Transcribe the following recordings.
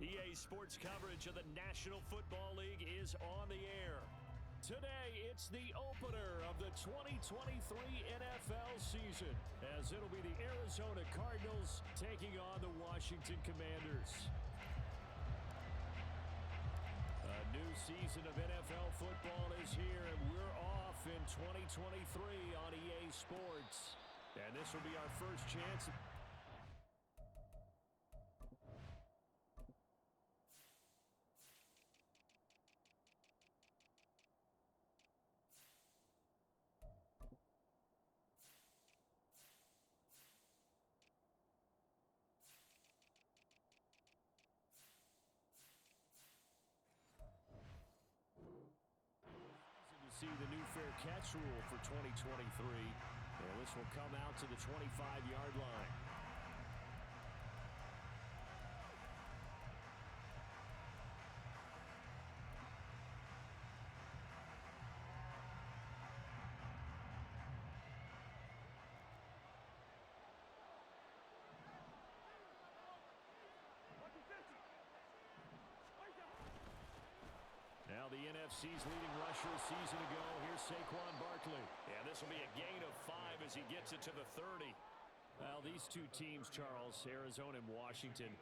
EA Sports coverage of the National Football League is on the air. Today, it's the opener of the 2023 NFL season, as it'll be the Arizona Cardinals taking on the Washington Commanders. A new season of NFL football is here, and we're off in 2023 on EA Sports. And this will be our first chance. See the new fair catch rule for 2023, and this will come out to the 25-yard line. Now the NFC's leading rusher a season ago, here's Saquon Barkley. Yeah, this will be a gain of 5 as he gets it to the 30. Well, these two teams, Charles, Arizona and Washington,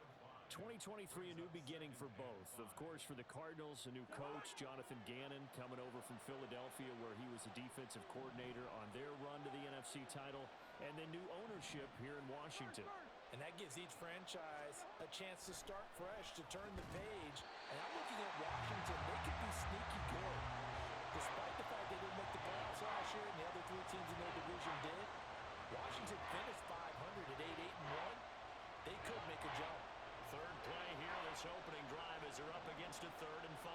2023 a new beginning for both. Of course, for the Cardinals, a new coach, Jonathan Gannon, coming over from Philadelphia, where he was the defensive coordinator on their run to the NFC title, and then new ownership here in Washington. And that gives each franchise a chance to start fresh, to turn the page. And I'm looking at Washington. They could be sneaky good. Despite the fact they didn't make the playoffs last year and the other three teams in their division did, Washington finished 500 at 8-1. They could make a jump. Third play here, this opening drive, as they're up against a 3rd and 5.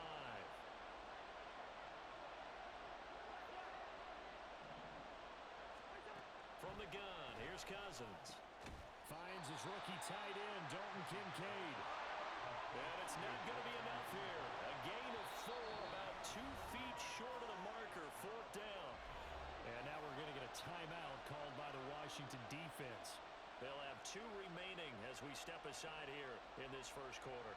From the gun, here's Cousins. Finds his rookie tight end, Dalton Kincaid. And it's not going to be enough here. A gain of 4, about 2 feet short of the marker, 4th down. And now we're going to get a timeout called by the Washington defense. They'll have 2 remaining as we step aside here in this first quarter.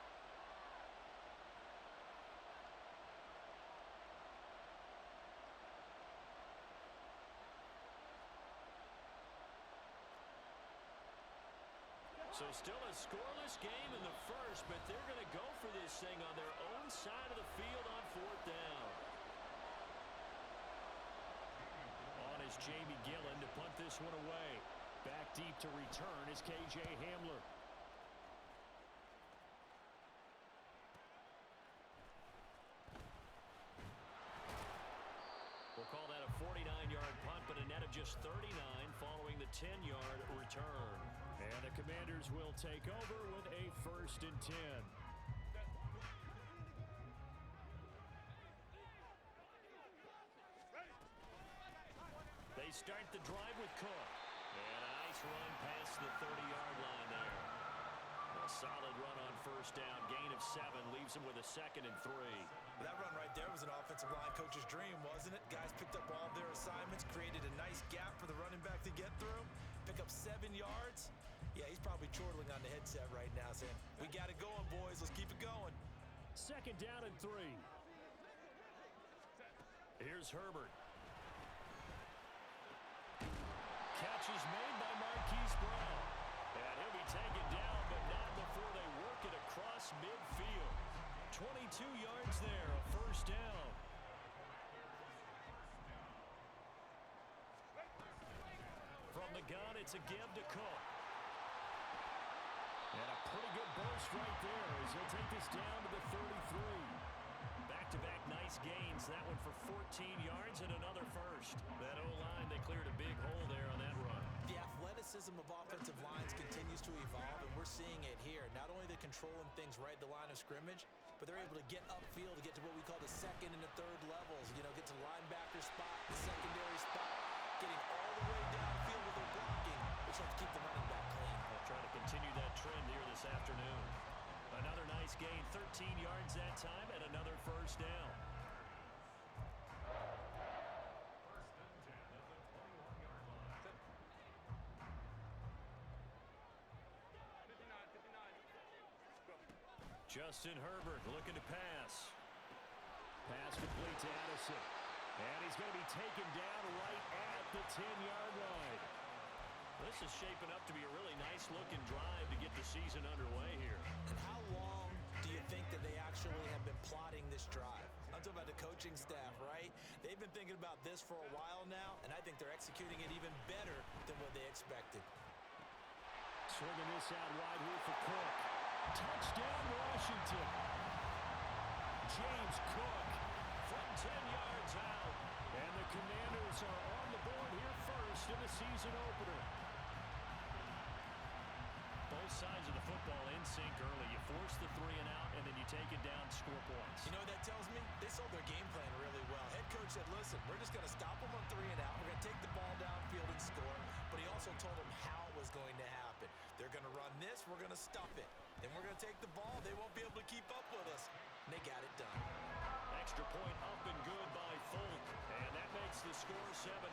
So still a scoreless game in the first, but they're going to go for this thing on their own side of the field on 4th down. On is Jamie Gillen to punt this one away. Back deep to return is KJ Hamler. We'll call that a 49-yard punt, but a net of just 39 following the 10-yard return. And the Commanders will take over with a 1st and 10. They start the drive with Cook. And a nice run past the 30-yard line there. A solid run on 1st down. Gain of 7 leaves him with a 2nd and 3. That run right there was an offensive line coach's dream, wasn't it? Guys picked up all of their assignments, created a nice gap for the running back to get through, pick up 7 yards. Yeah, he's probably chortling on the headset right now saying, we got it going, boys. Let's keep it going. 2nd down and 3. Here's Herbert. Catch is made by Marquise Brown. And he'll be taken down, but not before they work it across midfield. 22 yards there, a 1st down. From the gun, it's a give to Cook. And a pretty good burst right there as he'll take this down to the 33. Back-to-back nice gains. That one for 14 yards and another 1st. That O-line, they cleared a big hole there on that run. The athleticism of offensive lines continues to evolve, and we're seeing it here. Not only are they controlling things right at the line of scrimmage, but they're able to get upfield to get to what we call the 2nd and the 3rd levels. You know, get to the linebacker spot, the secondary spot, getting all the way downfield with their blocking, which helps keep the running back clean. They'll try to continue that trend here this afternoon. Another nice gain, 13 yards that time, and another 1st down. 1st and 10 at the 21-yard line. 59, 59. Go. Justin Herbert looking to pass. Pass complete to Addison. And he's going to be taken down right at the 10-yard line. This is shaping up to be a really nice-looking drive to get the season underway here. And how long do you think that they actually have been plotting this drive? I'm talking about the coaching staff, right? They've been thinking about this for a while now, and I think they're executing it even better than what they expected. Swinging this out wide here for Cook. Touchdown, Washington. James Cook from 10 yards out. And the Commanders are on the board here first in the season opener. Both sides of the football in sync early. You force the 3 and out, and then you take it down, score points. You know what that tells me? They sold their game plan really well. Head coach said, listen, we're just going to stop them on 3 and out. We're going to take the ball downfield and score. But he also told them how it was going to happen. They're going to run this. We're going to stop it. Then we're going to take the ball. They won't be able to keep up with us. And they got it done. Extra point up and good by Folk. And that makes the score 7-0.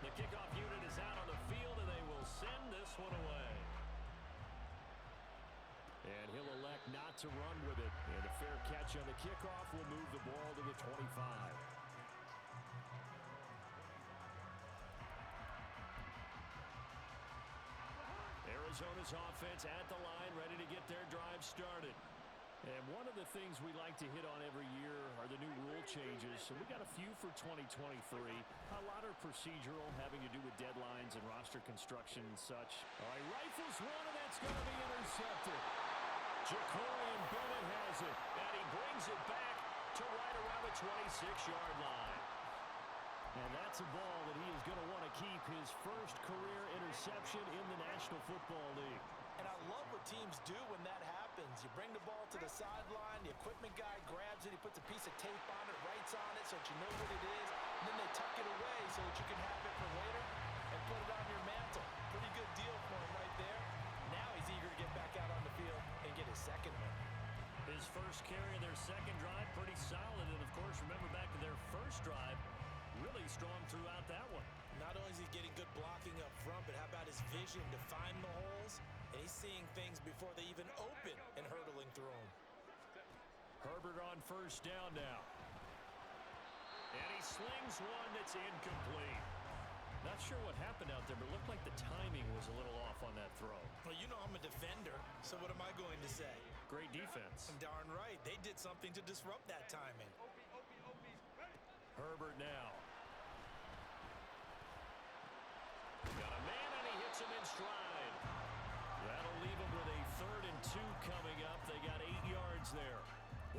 The kickoff unit is out on the field, and they will send this one away. And he'll elect not to run with it. And a fair catch on the kickoff will move the ball to the 25. Arizona's offense at the line, ready to get their drive started. And one of the things we like to hit on every year are the new rule changes. So we got a few for 2023. A lot are procedural, having to do with deadlines and roster construction and such. All right, rifles one, and that's going to be intercepted. Jacorian Bennett has it, and he brings it back to right around the 26-yard line. And that's a ball that he is going to want to keep, his first career interception in the National Football League. And I love what teams do when that happens. You bring the ball to the sideline, the equipment guy grabs it, he puts a piece of tape on it, writes on it so that you know what it is, and then they tuck it away so that you can have it for later and put it on your mantle. Pretty good deal for him right there. Now he's eager to get back out on the field and get his second one. His first carry of their second drive, pretty solid. And, of course, remember back to their first drive, really strong throughout that one. Not only is he getting good blocking up front, but how about his vision to find the holes? And he's seeing things before they even open and hurdling through them. Herbert on first down now. And he slings one that's incomplete. Not sure what happened out there, but it looked like the timing was a little off on that throw. Well, you know I'm a defender, so what am I going to say? Great defense. Darn right. They did something to disrupt that timing. Herbert now. Got a man, and he hits him in stride. That'll leave him with a 3rd and 2 coming up. They got 8 yards there.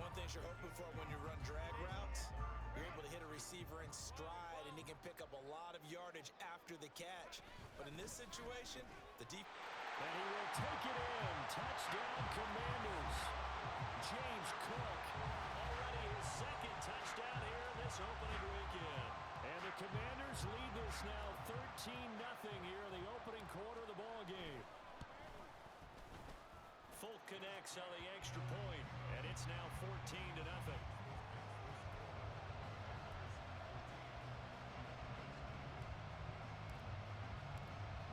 One thing you're hoping for when you run drag routes, you're able to hit a receiver in stride, and he can pick up a lot of yardage after the catch. But in this situation, the deep... And he will take it in. Touchdown, Commanders. James Cook, already his second touchdown here in this opening weekend. And the Commanders lead this now 13-0 here in the opening quarter of the ball game. Folk connects on the extra point, and it's now 14-0.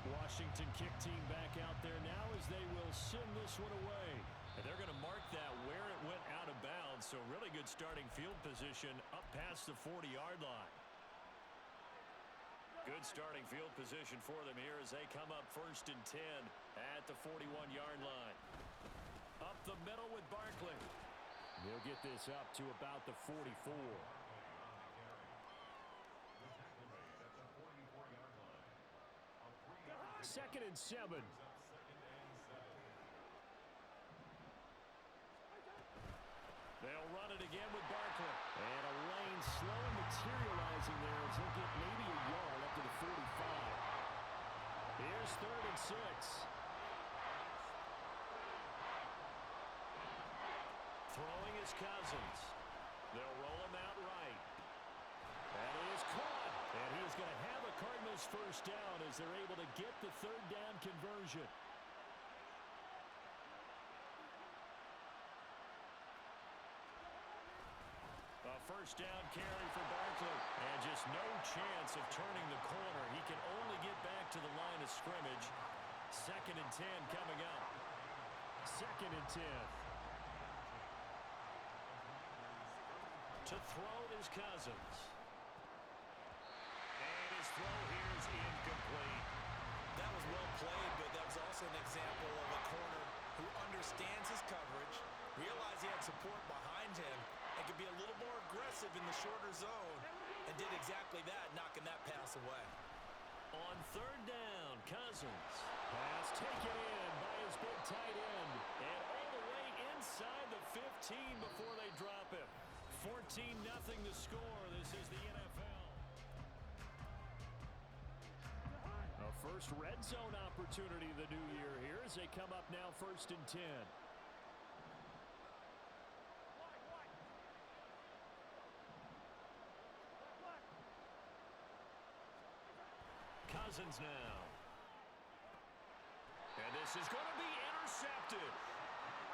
Washington kick team back out there now as they will send this one away. And they're going to mark that where it went out of bounds, so really good starting field position up past the 40-yard line. Good starting field position for them here as they come up 1st and 10 at the 41-yard line. Up the middle with Barkley. He'll get this up to about the 44. 2nd and 7. They'll run it again with Barkley. And a lane slow materializing there as he'll get maybe a yard up to the 45. Here's 3rd and 6. Throwing is Cousins. They'll roll him out right. That is caught. And he is going to have a Cardinals first down as they're able to get the 3rd down conversion. A first down carry for Barkley. And just no chance of turning the corner. He can only get back to the line of scrimmage. 2nd and 10 coming up. 2nd and 10. To throw is Cousins. And his throw here is incomplete. That was well played, but that was also an example of a corner who understands his coverage, realized he had support behind him, and could be a little more aggressive in the shorter zone, and did exactly that, knocking that pass away. On 3rd down, Cousins. Pass taken in by his big tight end. And all the way inside the 15 before they drop him. 14-0 the score. This is the NFL. A first red zone opportunity the new year here as they come up now 1st and 10. Cousins now. And this is going to be intercepted.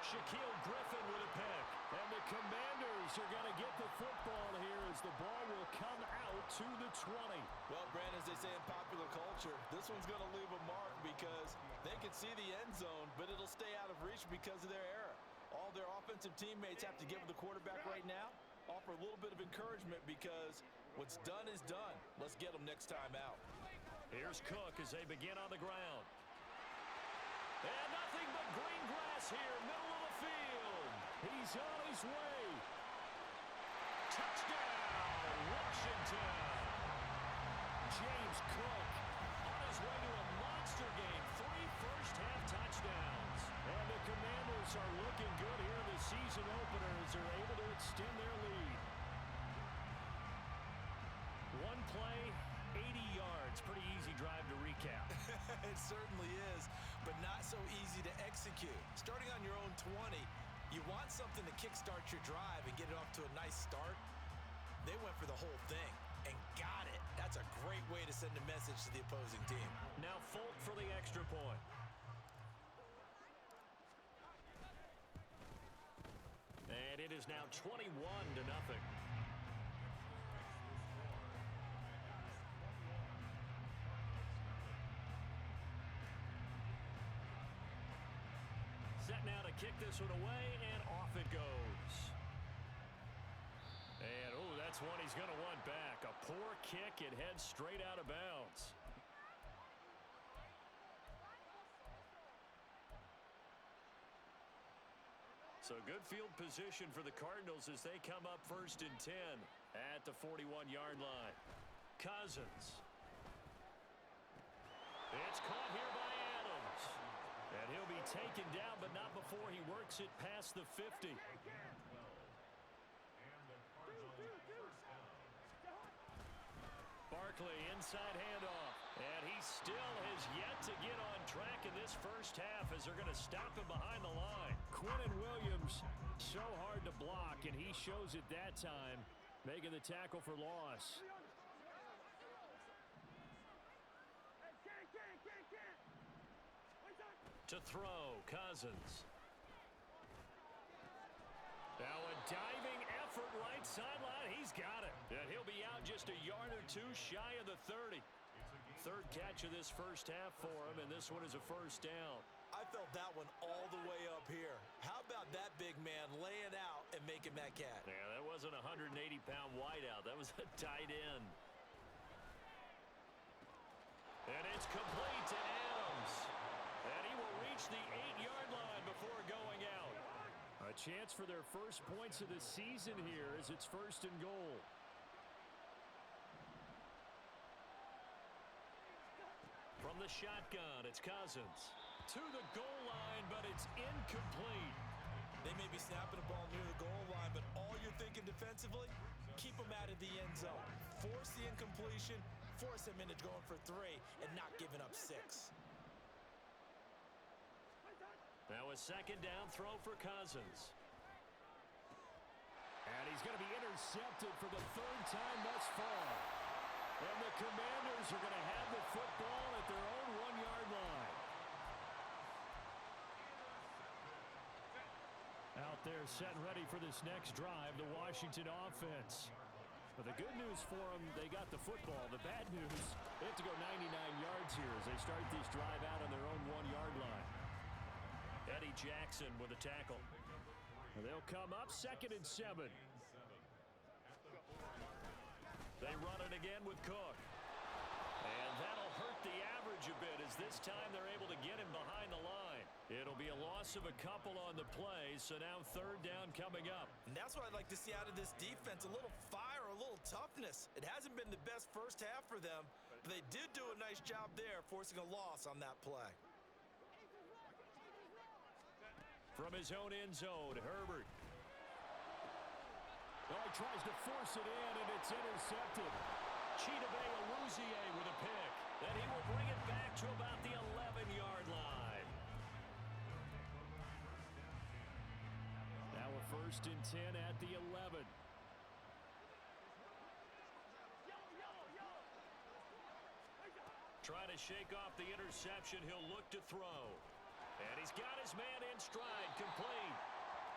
Shaquille Griffin with a pick. And the Commanders are going to get the football here as the ball will come out to the 20. Well, Brandon, as they say in popular culture, this one's going to leave a mark because they can see the end zone, but it'll stay out of reach because of their error. All their offensive teammates have to give the quarterback right now, offer a little bit of encouragement because what's done is done. Let's get them next time out. Here's Cook as they begin on the ground. And nothing but green grass here, middle of the field. He's on his way. Touchdown, Washington. James Cook on his way to a monster game. 3 first-half touchdowns. And the Commanders are looking good here in the season opener as they're able to extend their lead. One play, 80 yards. Pretty easy drive to recap. It certainly is, but not so easy to execute. Starting on your own 20, you want something to kickstart your drive and get it off to a nice start. They went for the whole thing and got it. That's a great way to send a message to the opposing team. Now Folk for the extra point. And it is now 21-0. Set now to kick this one away, and off it goes. And, oh, that's one he's going to want back. A poor kick. It heads straight out of bounds. So good field position for the Cardinals as they come up 1st and 10 at the 41-yard line. Cousins. It's caught here by Adams. And he'll be taken down, but not before he works it past the 50. Barkley inside handoff. And he still has yet to get on track in this first half as they're going to stop him behind the line. Quinnen Williams, so hard to block, and he shows it that time, making the tackle for loss. To throw, Cousins. Now a diving effort right sideline. He's got it. And he'll be out just a yard or two shy of the 30. 3rd catch of this first half for him, and this one is a first down. I felt that one all the way up here. How about that big man laying out and making that catch? Yeah, that wasn't a 180-pound wideout. That was a tight end. And it's complete to Adams. And he will reach the 8-yard line before going out. A chance for their first points of the season here as it's 1st and goal. From the shotgun, it's Cousins. To the goal line, but it's incomplete. They may be snapping a ball near the goal line, but all you're thinking defensively, keep them out of the end zone. Force the incompletion, force them into going for 3, and not giving up 6. Now a 2nd down throw for Cousins. And he's going to be intercepted for the 3rd time thus far. And the Commanders are going to have the football at their own 1-yard line. Out there set and ready for this next drive, the Washington offense. But the good news for them, they got the football. The bad news, they have to go 99 yards here as they start this drive out on their own 1-yard Jackson with a tackle. They'll come up 2nd and 7. They run it again with Cook. And that'll hurt the average a bit as this time they're able to get him behind the line. It'll be a loss of a couple on the play, so now 3rd down coming up. And that's what I'd like to see out of this defense, a little fire, a little toughness. It hasn't been the best first half for them, but they did do a nice job there, forcing a loss on that play. From his own end zone, Herbert. Oh, he tries to force it in, and it's intercepted. Chidobe Awuzie with a pick. Then he will bring it back to about the 11-yard line. Now a 1st and 10 at the 11. Trying to shake off the interception, he'll look to throw. And he's got his man in stride, complete.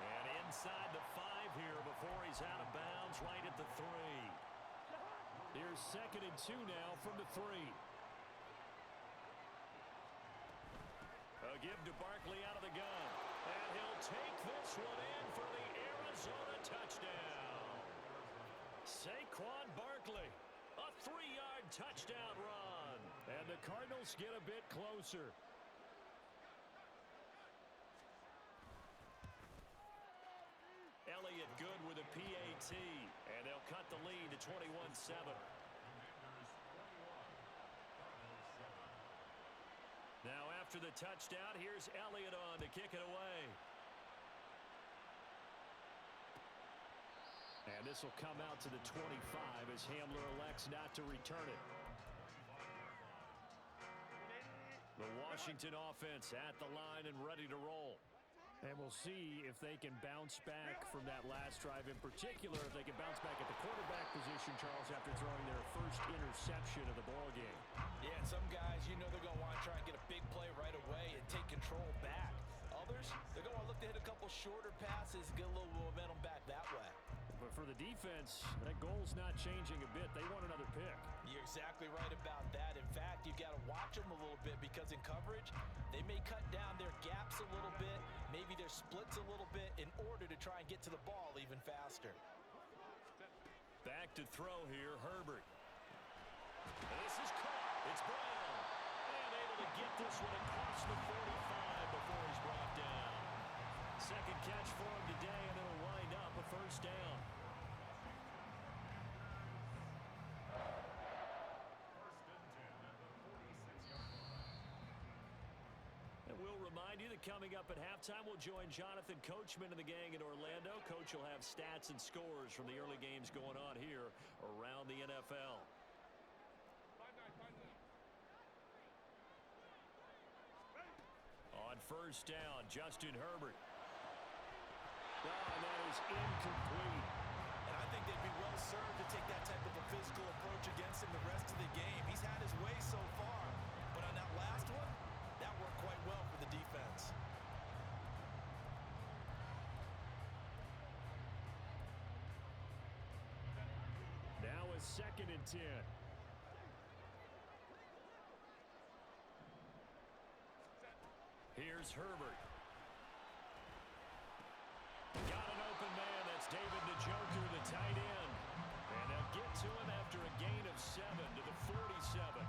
And inside the 5 here before he's out of bounds, right at the 3. Here's 2nd and 2 now from the 3. A give to Barkley out of the gun. And he'll take this one in for the Arizona touchdown. Saquon Barkley, a 3-yard touchdown run. And the Cardinals get a bit closer. Elliott good with a PAT, and they'll cut the lead to 21-7. Now after the touchdown, here's Elliott on to kick it away. And this will come out to the 25 as Hamler elects not to return it. The Washington offense at the line and ready to roll. And we'll see if they can bounce back from that last drive, in particular if they can bounce back at the quarterback position, Charles, after throwing their first interception of the ballgame. Yeah, and some guys, you know they're going to want to try and get a big play right away and take control back. Others, they're going to want to look to hit a couple shorter passes, get a little momentum back that way. But for the defense, that goal's not changing a bit. They want another pick. You're exactly right about that. In fact, you've got to watch them a little bit because in coverage, they may cut down their gaps a little bit, maybe their splits a little bit in order to try and get to the ball even faster. Back to throw here, Herbert. And this is caught. It's Brown. And able to get this one across the 45 before he's brought down. Second catch for him today, and it'll wind up a 1st down. And we'll remind you that coming up at halftime, we'll join Jonathan Coachman and the gang in Orlando. Coach will have stats and scores from the early games going on here around the NFL. On 1st down, Justin Herbert. Oh, and that is incomplete. And I think they'd be well served to take that type of a physical approach against him the rest of the game. He's had his way so far, but on that last one, that worked quite well for the defense. Now a 2nd and 10. Here's Herbert. Got an open man. That's David Njoku, the tight end. And they'll get to him after a gain of 7 to the 47.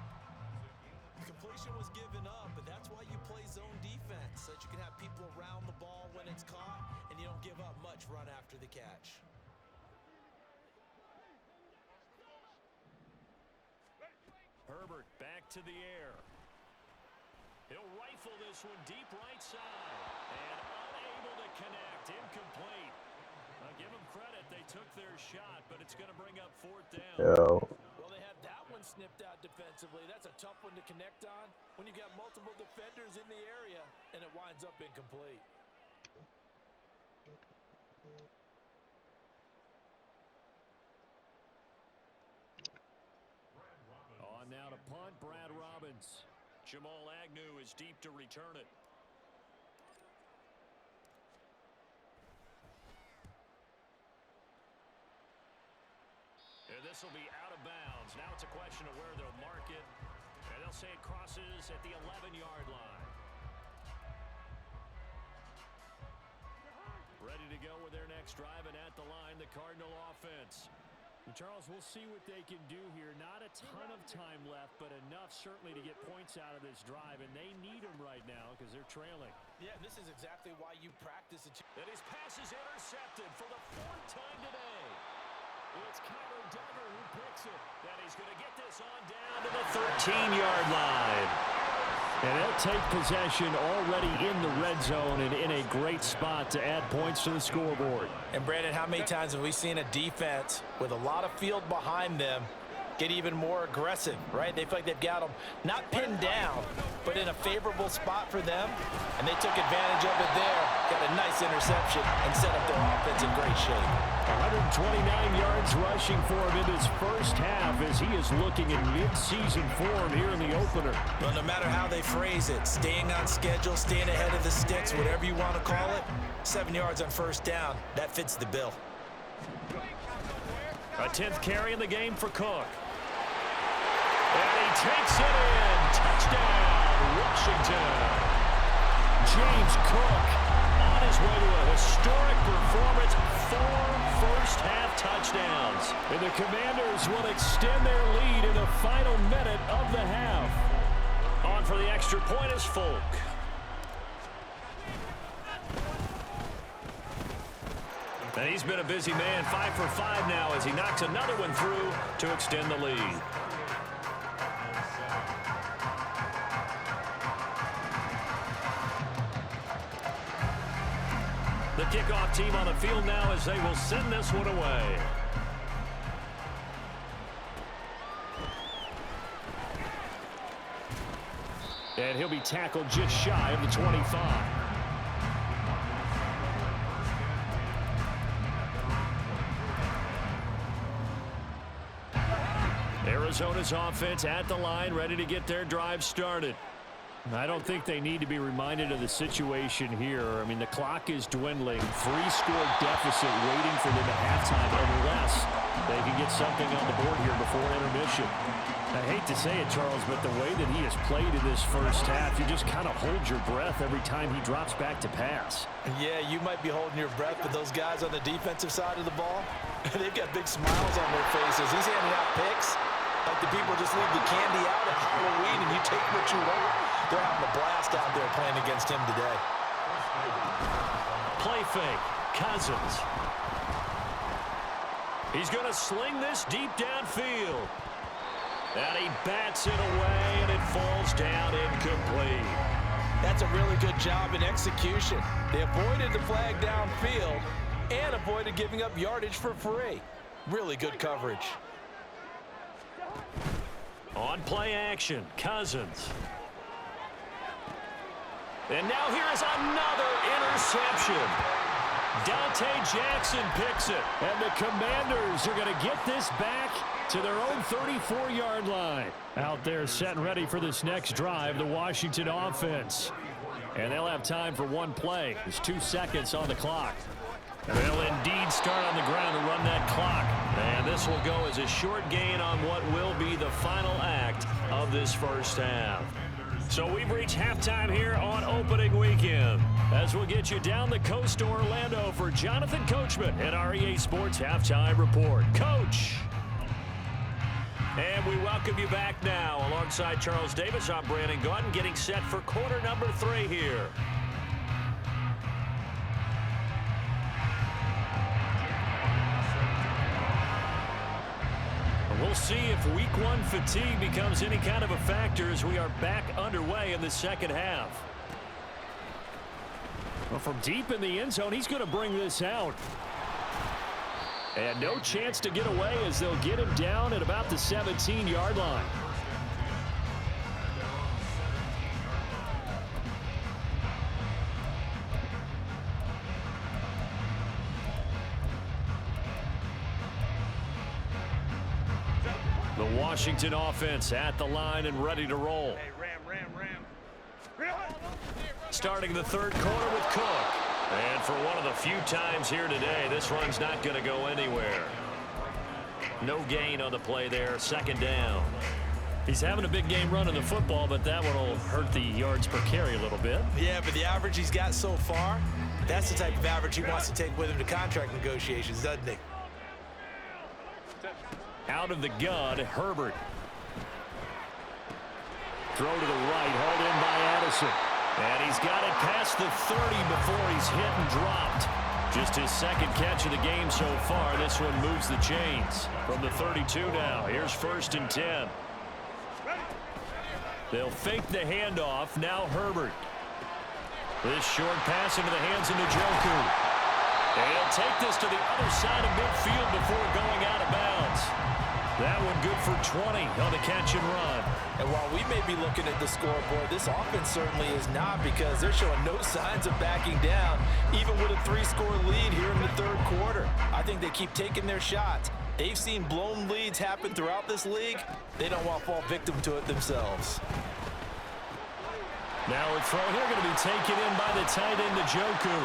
The completion was given up, but that's why you play zone defense, so that you can have people around the ball when it's caught, and you don't give up much run after the catch. Herbert back to the air. He'll rifle this one deep right side. And unable to connect. Incomplete. Give them credit. They took their shot, but it's going to bring up 4th down. Well, they had that one snipped out defensively. That's a tough one to connect on when you've got multiple defenders in the area, and it winds up incomplete. On now to punt, Brad Robbins. Jamal Agnew is deep to return it. And this will be out of bounds. Now it's a question of where they'll mark it. And they'll say it crosses at the 11-yard line. Cardinal offense. And Charles, we'll see what they can do here. Not a ton of time left, but enough certainly to get points out of this drive, and they need them right now because they're trailing. Yeah, this is exactly why you practice it. And his pass is intercepted for the 4th time today. It's Connor Duggar who picks it. And he's going to get this on down to the 13-yard line. And they'll take possession already in the red zone and in a great spot to add points to the scoreboard. And, Brandon, how many times have we seen a defense with a lot of field behind them get even more aggressive, right? They feel like they've got them not pinned down, but in a favorable spot for them, and they took advantage of it there, got a nice interception, and set up their offense in great shape. 129 yards rushing for him in his first half as he is looking in mid-season form here in the opener. Well, no matter how they phrase it, staying on schedule, staying ahead of the sticks, whatever you want to call it, 7 yards on first down, that fits the bill. A 10th carry in the game for Cook. And he takes it in. Touchdown, Washington. James Cook on his way to a historic performance. 4 first-half touchdowns. And the Commanders will extend their lead in the final minute of the half. On for the extra point is Folk. And he's been a busy man, 5 for 5 now as he knocks another one through to extend the lead. The kickoff team on the field now as they will send this one away. And he'll be tackled just shy of the 25. Arizona's offense at the line, ready to get their drive started. I don't think they need to be reminded of the situation here. I mean, the clock is dwindling. 3-score deficit waiting for them at halftime unless they can get something on the board here before intermission. I hate to say it, Charles, but the way that he has played in this first half, you just kind of hold your breath every time he drops back to pass. Yeah, you might be holding your breath, but those guys on the defensive side of the ball, they've got big smiles on their faces. He's handing out picks like the people just leave the candy out at Halloween and you take what you want. They're having a blast out there playing against him today. Play fake. Cousins. He's going to sling this deep downfield. And he bats it away, and it falls down incomplete. That's a really good job in execution. They avoided the flag downfield and avoided giving up yardage for free. Really good coverage. On play action, Cousins. And now here is another interception. Dante Jackson picks it. And the Commanders are going to get this back to their own 34-yard line. Out there set and ready for this next drive, the Washington offense. And they'll have time for one play. There's 2 seconds on the clock. They'll indeed start on the ground to run that clock. And this will go as a short gain on what will be the final act of this first half. So we've reached halftime here on opening weekend. As we'll get you down the coast to Orlando for Jonathan Coachman at our EA Sports Halftime Report. Coach! And we welcome you back now. Alongside Charles Davis, I'm Brandon Gaudin, getting set for quarter number 3 here. We'll see if week 1 fatigue becomes any kind of a factor as we are back underway in the second half. Well, from deep in the end zone, he's going to bring this out. And no chance to get away as they'll get him down at about the 17-yard line. The Washington offense at the line and ready to roll. Hey, ram. Starting the third quarter with Cook. And for one of the few times here today, this run's not going to go anywhere. No gain on the play there, second down. He's having a big game running the football, but that one will hurt the yards per carry a little bit. Yeah, but the average he's got so far, that's the type of average he wants to take with him to contract negotiations, doesn't he? Out of the gun, Herbert. Throw to the right, hauled in by Addison. And he's got it past the 30 before he's hit and dropped. Just his second catch of the game so far. This one moves the chains. From the 32 now, here's 1st and 10. They'll fake the handoff. Now Herbert. This short pass into the hands of Njoku. And he'll take this to the other side of midfield before going out of bounds. That one good for 20 on the catch and run. And while we may be looking at the scoreboard, this offense certainly is not, because they're showing no signs of backing down, even with a 3-score lead here in the 3rd quarter. I think they keep taking their shots. They've seen blown leads happen throughout this league. They don't want to fall victim to it themselves. Now a throw here going to be taken in by the tight end, Njoku.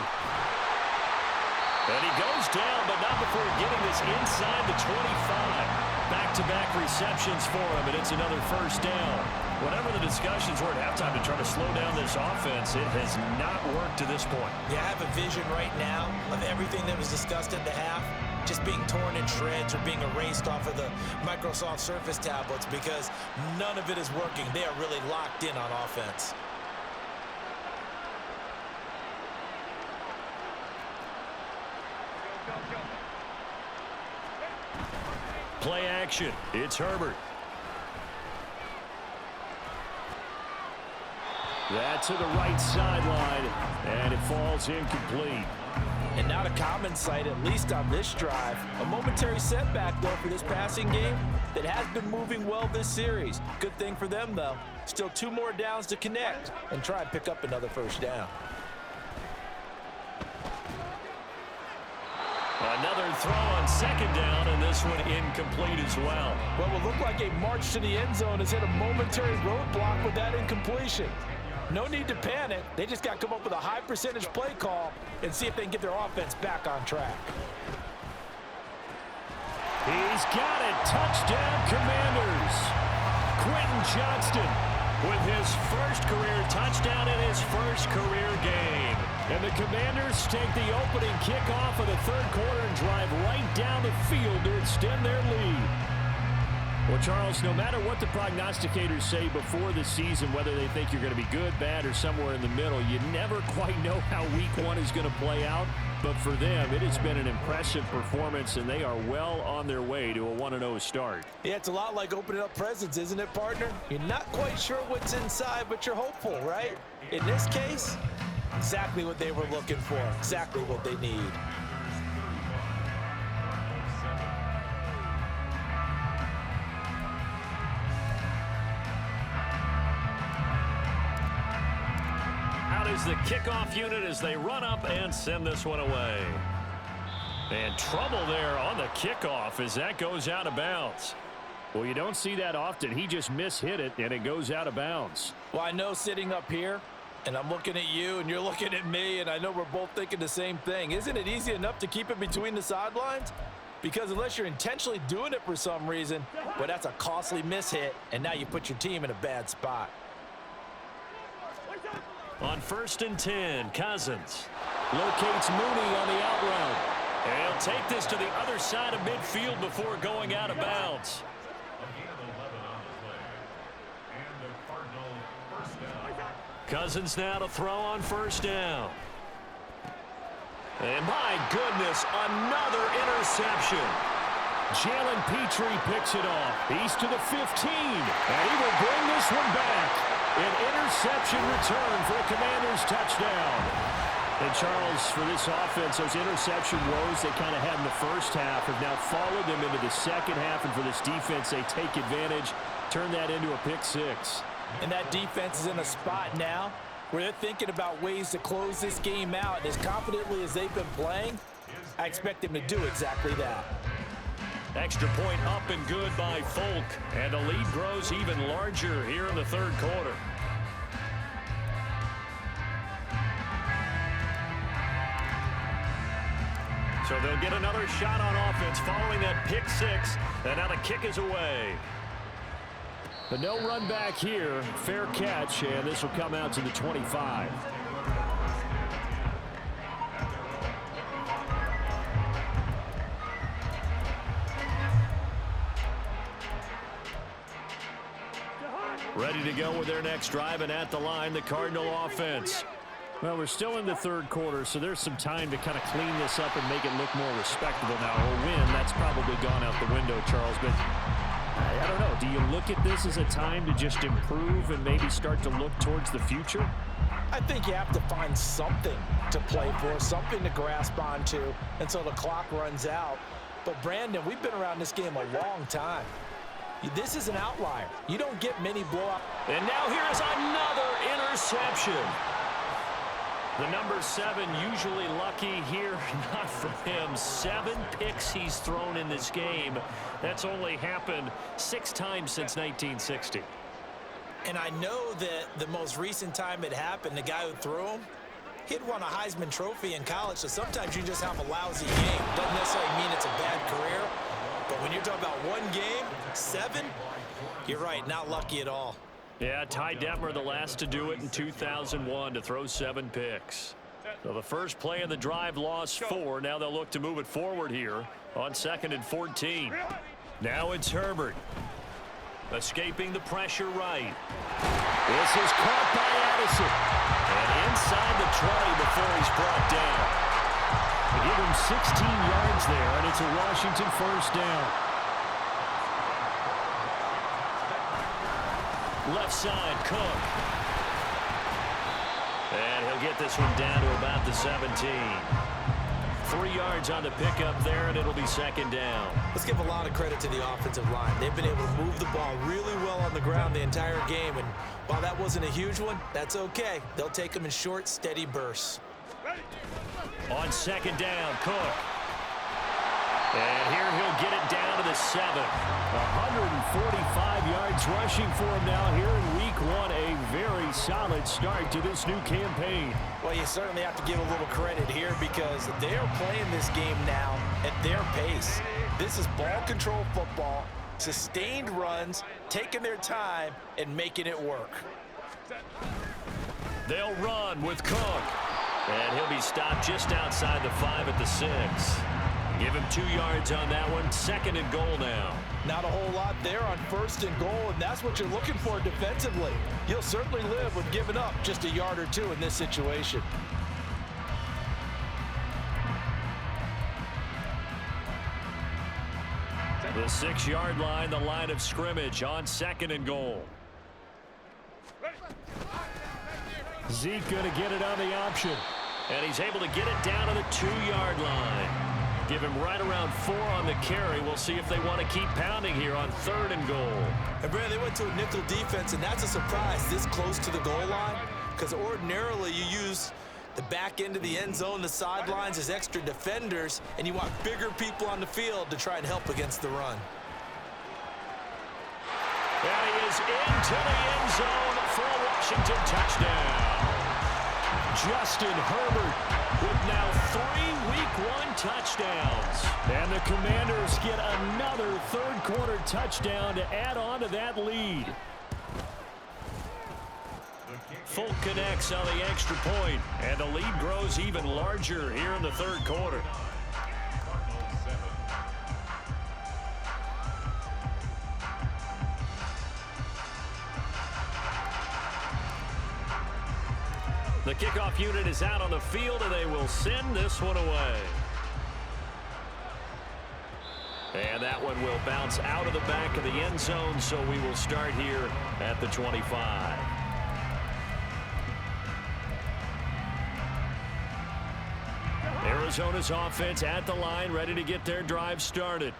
And he goes down, but not before getting this inside the 25. Back-to-back receptions for him, and it's another 1st down. Whatever the discussions were at halftime to try to slow down this offense, it has not worked to this point. Yeah, I have a vision right now of everything that was discussed in the half just being torn in shreds or being erased off of the Microsoft Surface tablets, because none of it is working. They are really locked in on offense. Play action. It's Herbert. That to the right sideline, and it falls incomplete. And not a common sight, at least on this drive. A momentary setback, though, for this passing game that has been moving well this series. Good thing for them, though. Still 2 more downs to connect and try and pick up another 1st down. Another throw on 2nd down, and this one incomplete as well. What will look like a march to the end zone has hit a momentary roadblock with that incompletion. No need to panic. They just got to come up with a high percentage play call and see if they can get their offense back on track. He's got it. Touchdown, Commanders. Quentin Johnston with his 1st career touchdown in his 1st career game. And the Commanders take the opening kickoff of the 3rd quarter and drive right down the field to extend their lead. Well, Charles, no matter what the prognosticators say before the season, whether they think you're going to be good, bad, or somewhere in the middle, you never quite know how week 1 is going to play out. But for them, it has been an impressive performance, and they are well on their way to a 1-0 start. Yeah, it's a lot like opening up presents, isn't it, partner? You're not quite sure what's inside, but you're hopeful, right? In this case, exactly what they were looking for, exactly what they need. Is the kickoff unit as they run up and send this one away. And trouble there on the kickoff as that goes out of bounds. Well, you don't see that often. He just mishit it, and it goes out of bounds. Well, I know sitting up here, and I'm looking at you, and you're looking at me, and I know we're both thinking the same thing. Isn't it easy enough to keep it between the sidelines? Because unless you're intentionally doing it for some reason, well, that's a costly mishit, and now you put your team in a bad spot. On 1st and 10, Cousins locates Mooney on the out route. And he'll take this to the other side of midfield before going out of bounds. Cousins now to throw on 1st down. And my goodness, another interception. Jalen Petrie picks it off. He's to the 15, and he will bring this one back. An interception return for a Commanders touchdown. And Charles, for this offense, those interception woes they kind of had in the 1st half have now followed them into the 2nd half. And for this defense, they take advantage, turn that into a pick 6. And that defense is in a spot now where they're thinking about ways to close this game out. And as confidently as they've been playing, I expect them to do exactly that. Extra point up and good by Folk. And the lead grows even larger here in the 3rd quarter. So they'll get another shot on offense following that pick 6. And now the kick is away. But no run back here. Fair catch, and this will come out to the 25. Ready to go with their next drive, and at the line, the Cardinal offense. Well, we're still in the third quarter, so there's some time to kind of clean this up and make it look more respectable now. A win, that's probably gone out the window, Charles, but I don't know. Do you look at this as a time to just improve and maybe start to look towards the future? I think you have to find something to play for, something to grasp onto until the clock runs out. But, Brandon, we've been around this game a long time. This is an outlier. You don't get many blowouts. And now here is another interception. The number 7 usually lucky here, not for him. 7 picks he's thrown in this game. That's only happened 6 times since 1960. And I know that the most recent time it happened, the guy who threw him, he'd won a Heisman Trophy in college, so sometimes you just have a lousy game. Doesn't necessarily mean it's a bad career, but when you're talking about one game, 7, you're right, not lucky at all. Yeah, Ty Detmer, the last to do it in 2001, to throw 7 picks. So the first play of the drive lost 4. Now they'll look to move it forward here on 2nd and 14. Now it's Herbert. Escaping the pressure right. This is caught by Addison. And inside the 20 before he's brought down. They give him 16 yards there, and it's a Washington first down. Left side, Cook. And he'll get this one down to about the 17. 3 yards on the pickup there, and it'll be 2nd down. Let's give a lot of credit to the offensive line. They've been able to move the ball really well on the ground the entire game, and while that wasn't a huge one, that's okay. They'll take them in short, steady bursts. On 2nd down, Cook. And here he'll get it down to the 7. 145 yards rushing for him now here in week 1. A very solid start to this new campaign. Well, you certainly have to give a little credit here because they are playing this game now at their pace. This is ball control football, sustained runs, taking their time, and making it work. They'll run with Cook. And he'll be stopped just outside the 5 at the 6. Give him 2 yards on that one. 2nd and goal now. Not a whole lot there on 1st and goal, and that's what you're looking for defensively. You'll certainly live with giving up just a yard or 2 in this situation. The 6-yard line, the line of scrimmage on 2nd and goal. Zeke going to get it on the option. And he's able to get it down to the 2-yard line. Give him right around 4 on the carry. We'll see if they want to keep pounding here on 3rd and goal. And, Brad, they went to a nickel defense, and that's a surprise this close to the goal line because ordinarily you use the back end of the end zone, the sidelines as extra defenders, and you want bigger people on the field to try and help against the run. And he is into the end zone for a Washington touchdown. Justin Herbert with now 3 Week 1 touchdowns. And the Commanders get another third-quarter touchdown to add on to that lead. Folk connects on the extra point, and the lead grows even larger here in the third quarter. The kickoff unit is out on the field, and they will send this one away. And that one will bounce out of the back of the end zone, so we will start here at the 25. Arizona's offense at the line, ready to get their drive started.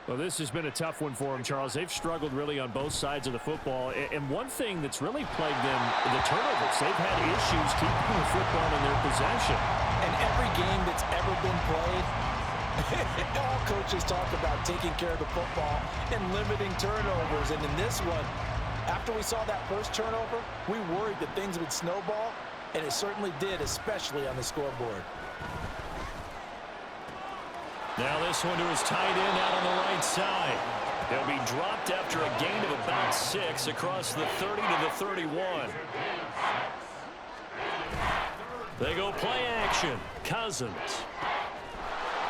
Well, this has been a tough one for them, Charles. They've struggled really on both sides of the football. And one thing that's really plagued them, the turnovers. They've had issues keeping the football in their possession. And every game that's ever been played, all coaches talk about taking care of the football and limiting turnovers. And in this one, after we saw that first turnover, we worried that things would snowball, and it certainly did, especially on the scoreboard. Now this one to his tight end out on the right side. He'll be dropped after a gain of about 6 across the 30 to the 31. They go play action. Cousins.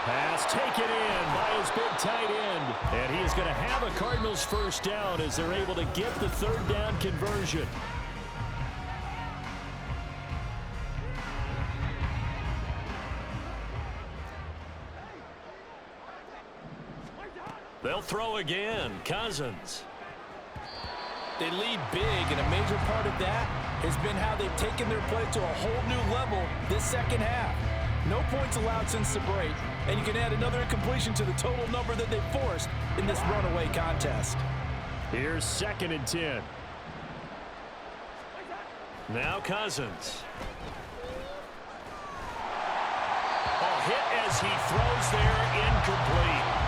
Pass taken in by his big tight end. And he is going to have a Cardinals first down as they're able to get the third down conversion. They'll throw again. Cousins. They lead big, and a major part of that has been how they've taken their play to a whole new level this second half. No points allowed since the break, and you can add another incompletion to the total number that they forced in this runaway contest. Here's 2nd and 10. Now Cousins. A hit as he throws there, incomplete.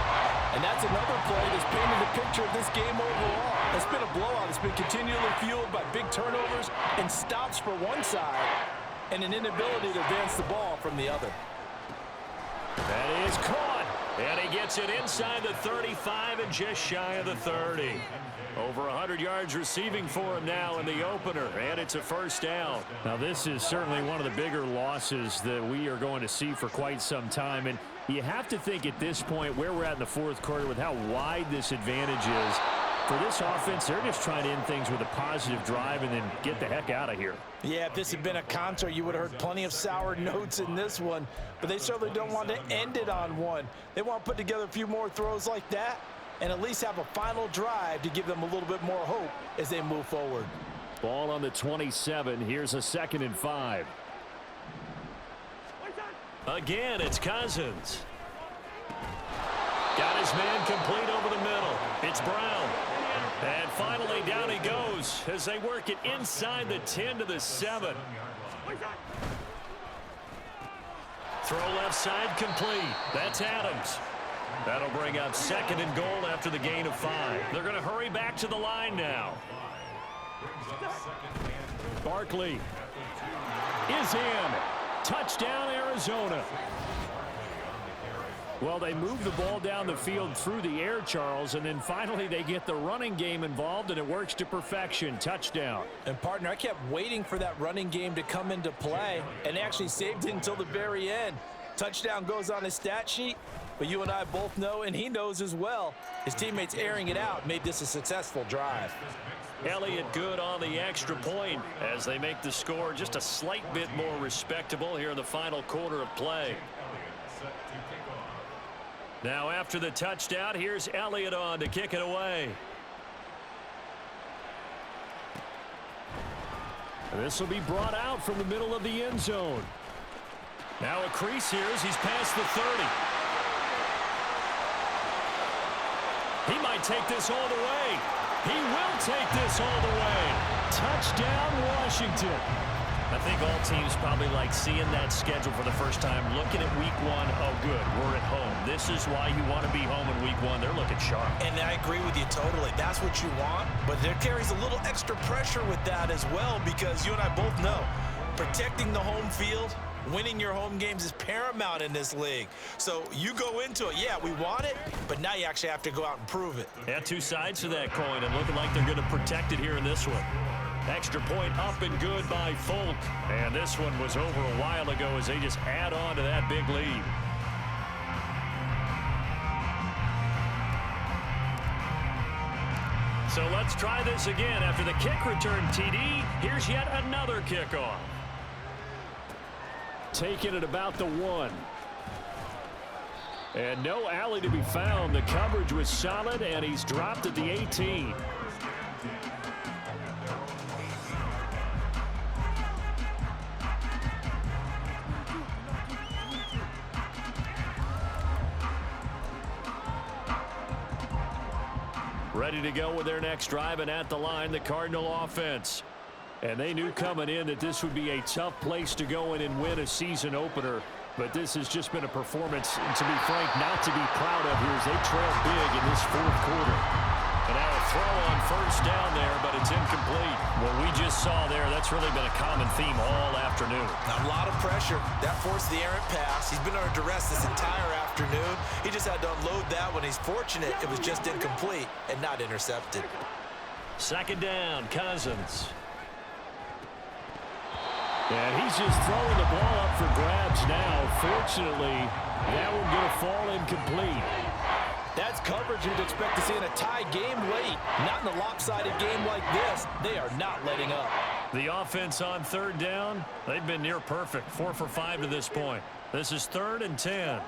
And that's another play that's painted the picture of this game overall. It's been a blowout. It's been continually fueled by big turnovers and stops for one side and an inability to advance the ball from the other. That is caught. And he gets it inside the 35 and just shy of the 30. Over 100 yards receiving for him now in the opener, and it's a first down. Now, this is certainly one of the bigger losses that we are going to see for quite some time. And you have to think at this point where we're at in the fourth quarter with how wide this advantage is. For this offense, they're just trying to end things with a positive drive and then get the heck out of here. Yeah, if this had been a concert, you would have heard plenty of sour notes in this one. But they certainly don't want to end it on one. They want to put together a few more throws like that and at least have a final drive to give them a little bit more hope as they move forward. Ball on the 27. Here's a 2nd and 5. Again, it's Cousins. Got his man complete over the middle. It's Brown. And finally, down he goes as they work it inside the 10 to the 7. Throw left side complete. That's Adams. That'll bring up 2nd and goal after the gain of 5. They're going to hurry back to the line now. Barkley is in. Touchdown, Arizona. Well, they move the ball down the field through the air, Charles, and then finally they get the running game involved, and it works to perfection. Touchdown. And, partner, I kept waiting for that running game to come into play and actually saved it until the very end. Touchdown goes on his stat sheet, but you and I both know, and he knows as well, his teammates airing it out made this a successful drive. Elliott good on the extra point as they make the score just a slight bit more respectable here in the final quarter of play. Now after the touchdown, here's Elliott on to kick it away. This will be brought out from the middle of the end zone. Now a crease here as he's past the 30. He might take this all the way. He will take this all the way. Touchdown, Washington. I think all teams probably like seeing that schedule for the first time, looking at week 1. Oh, good, we're at home. This is why you want to be home in week 1. They're looking sharp. And I agree with you totally. That's what you want, but there carries a little extra pressure with that as well because you and I both know protecting the home field, winning your home games is paramount in this league. So you go into it, yeah, we want it, but now you actually have to go out and prove it. Yeah, two sides to that coin, and looking like they're going to protect it here in this one. Extra point up and good by Folk. And this one was over a while ago as they just add on to that big lead. So let's try this again. After the kick return TD, here's yet another kickoff. Taken at about the 1. And no alley to be found. The coverage was solid, and he's dropped at the 18. Ready to go with their next drive, and at the line, the Cardinal offense. And they knew coming in that this would be a tough place to go in and win a season opener. But this has just been a performance, to be frank, not to be proud of here as they trail big in this fourth quarter. And now a throw on first down there, but it's incomplete. What we just saw there, that's really been a common theme all afternoon. A lot of pressure. That forced the errant pass. He's been under duress this entire afternoon. He just had to unload that when he's fortunate it was just incomplete and not intercepted. Second down, Cousins. And he's just throwing the ball up for grabs now. Fortunately, that one going to fall incomplete. That's coverage you'd expect to see in a tie game late. Not in a lopsided game like this. They are not letting up. The offense on third down, they've been near perfect. 4 for 5 to this point. This is 3rd and 10.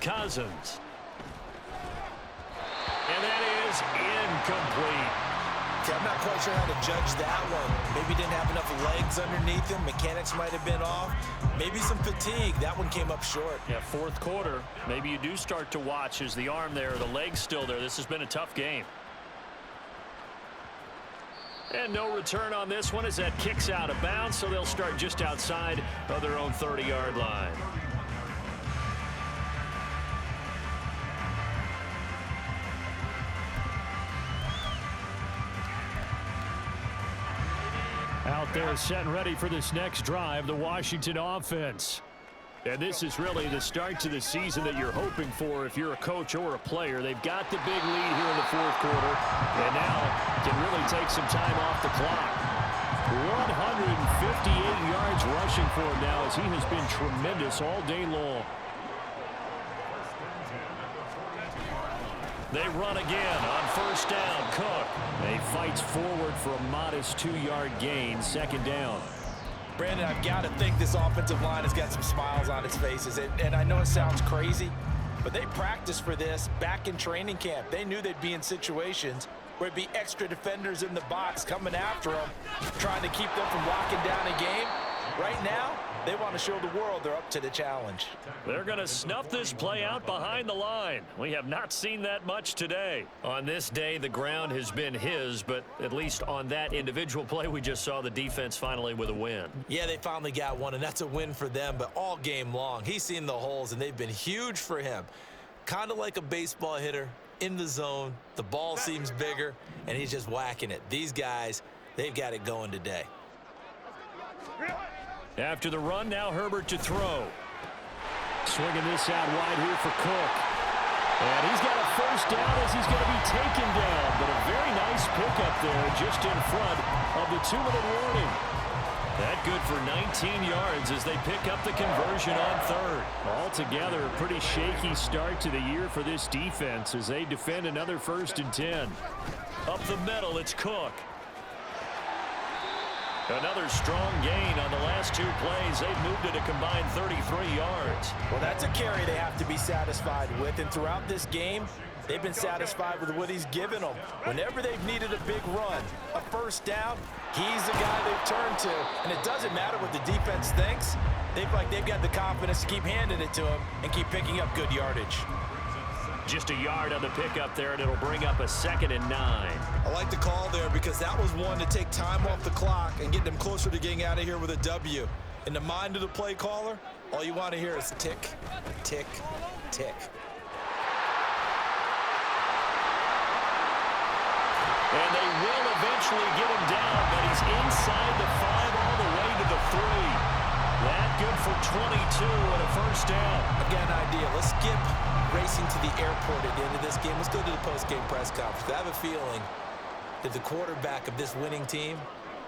Cousins. And that is incomplete. Okay, I'm not quite sure how to judge that one. Maybe didn't have enough legs underneath him. Mechanics might have been off. Maybe some fatigue. That one came up short. Yeah, 4th quarter. Maybe you do start to watch as the arm there, the leg's still there. This has been a tough game. And no return on this one as that kicks out of bounds, so they'll start just outside of their own 30-yard line. Out there set and ready for this next drive, the Washington offense. And this is really the start to the season that you're hoping for if you're a coach or a player. They've got the big lead here in the 4th quarter, and now can really take some time off the clock. 158 yards rushing for him now as he has been tremendous all day long. They run again on 1st down. Cook. He fights forward for a modest 2-yard gain. 2nd down. Brandon, I've got to think this offensive line has got some smiles on its faces. And I know it sounds crazy, but they practiced for this back in training camp. They knew they'd be in situations where it'd be extra defenders in the box coming after them, trying to keep them from locking down a game. Right now, they want to show the world they're up to the challenge. They're going to snuff this play out behind the line. We have not seen that much today. On this day, the ground has been his, but at least on that individual play, we just saw the defense finally with a win. Yeah, they finally got one, and that's a win for them, but all game long, he's seen the holes, and they've been huge for him. Kind of like a baseball hitter in the zone. The ball seems bigger, and he's just whacking it. These guys, they've got it going today. After the run, now Herbert to throw. Swinging this out wide here for Cook. And he's got a 1st down as he's going to be taken down. But a very nice pickup there just in front of the 2-minute warning. That good for 19 yards as they pick up the conversion on 3rd. Altogether, a pretty shaky start to the year for this defense as they defend another 1st and 10. Up the middle, it's Cook. Another strong gain on the last 2 plays. They've moved it a combined 33 yards. Well, that's a carry they have to be satisfied with. And throughout this game, they've been satisfied with what he's given them. Whenever they've needed a big run, a 1st down, he's the guy they've turned to. And it doesn't matter what the defense thinks. They've got the confidence to keep handing it to him and keep picking up good yardage. Just a yard on the pickup there, and it'll bring up a 2nd and 9. I like the call there because that was one to take time off the clock and get them closer to getting out of here with a W. In the mind of the play caller, all you want to hear is tick, tick, tick. And they will eventually get him down, but he's inside the 5 all the way to the 3. That good for 22 and a 1st down. Again, idea. Let's skip racing to the airport at the end of this game. Let's go to the post-game press conference. I have a feeling that the quarterback of this winning team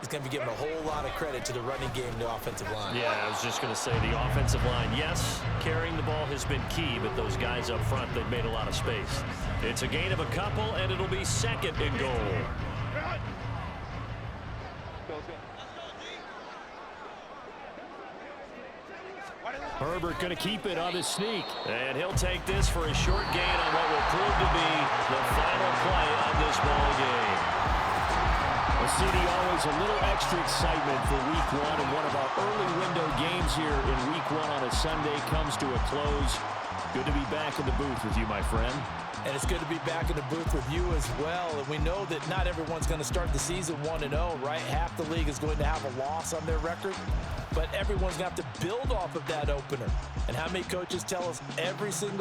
is going to be giving a whole lot of credit to the running game and the offensive line. Yeah, I was just going to say the offensive line, yes, carrying the ball has been key, but those guys up front, they've made a lot of space. It's a gain of a couple, and it'll be 2nd and goal. Herbert going to keep it on the sneak. And he'll take this for a short gain on what will prove to be the final play of this ball game. Well, CD, always a little extra excitement for Week 1, and one of our early window games here in Week 1 on a Sunday comes to a close. Good to be back in the booth with you, my friend. And it's good to be back in the booth with you as well. And we know that not everyone's going to start the season 1-0, right? Half the league is going to have a loss on their record. But everyone's going to have to build off of that opener. And how many coaches tell us every single